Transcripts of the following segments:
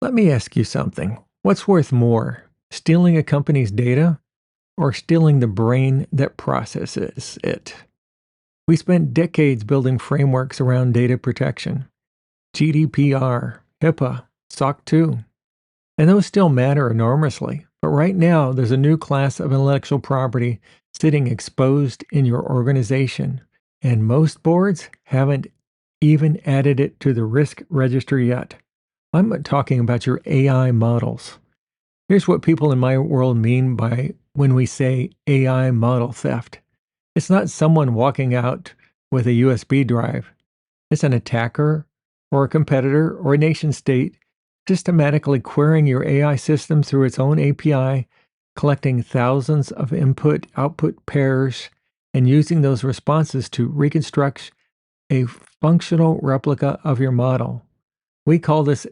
Let me ask you something. What's worth more, stealing a company's data or stealing the brain that processes it? We spent decades building frameworks around data protection, GDPR, HIPAA, SOC 2, and those still matter enormously. But right now, there's a new class of intellectual property sitting exposed in your organization, and most boards haven't even added it to the risk register yet. I'm talking about your AI models. Here's what people in my world mean by when we say AI model theft. It's not someone walking out with a USB drive. It's an attacker or a competitor or a nation state systematically querying your AI system through its own API, collecting thousands of input-output pairs, and using those responses to reconstruct a functional replica of your model. We call this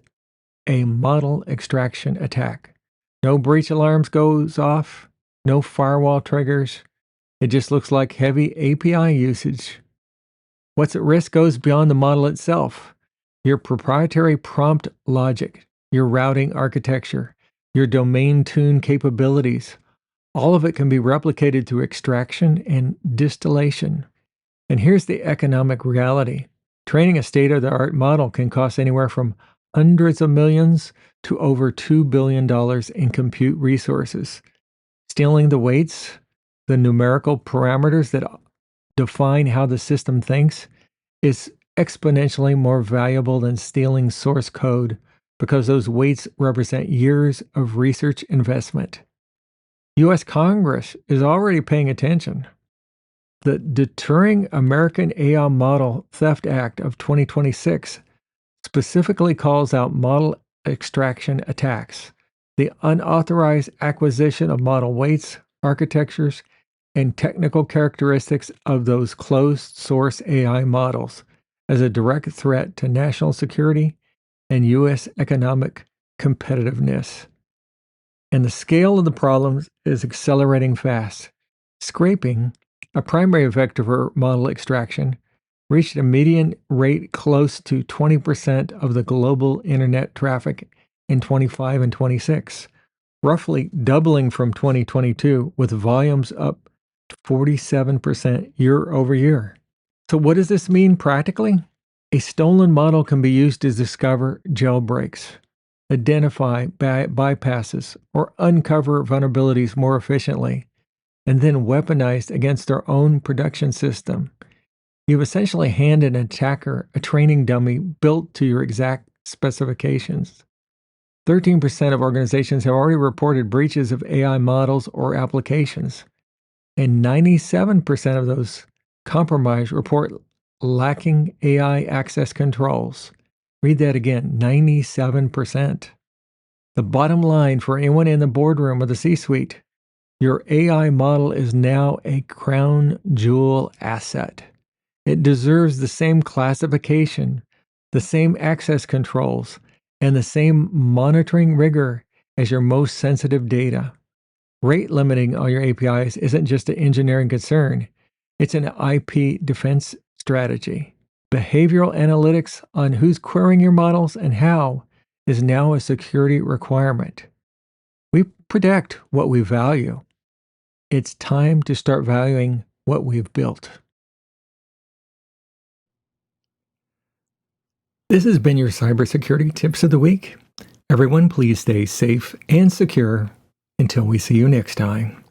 a model extraction attack. No breach alarms goes off, no firewall triggers. It just looks like heavy API usage. What's at risk goes beyond the model itself. Your proprietary prompt logic, your routing architecture, your domain tune capabilities, all of it can be replicated through extraction and distillation. And here's the economic reality. Training a state-of-the-art model can cost anywhere from hundreds of millions to over $2 billion in compute resources. Stealing the weights, the numerical parameters that define how the system thinks, is exponentially more valuable than stealing source code because those weights represent years of research investment. U.S. Congress is already paying attention. The Deterring American AI Model Theft Act of 2026 specifically calls out model extraction attacks, the unauthorized acquisition of model weights, architectures, and technical characteristics of those closed source AI models as a direct threat to national security and U.S. economic competitiveness. And the scale of the problems is accelerating fast. Scraping, a primary vector for model extraction, reached a median rate close to 20% of the global internet traffic in 25 and 26, roughly doubling from 2022, with volumes up 47% year over year. So what does this mean practically? A stolen model can be used to discover jailbreaks, identify bypasses, or uncover vulnerabilities more efficiently, and then weaponized against their own production system. You've essentially handed an attacker a training dummy built to your exact specifications. 13% of organizations have already reported breaches of AI models or applications, and 97% of those compromised report lacking AI access controls. Read that again, 97%. The bottom line for anyone in the boardroom or the C-suite, your AI model is now a crown jewel asset. It deserves the same classification, the same access controls, and the same monitoring rigor as your most sensitive data. Rate limiting on your APIs isn't just an engineering concern, it's an IP defense strategy. Behavioral analytics on who's querying your models and how is now a security requirement. We protect what we value. It's time to start valuing what we've built. This has been your cybersecurity tips of the week. Everyone, please stay safe and secure until we see you next time.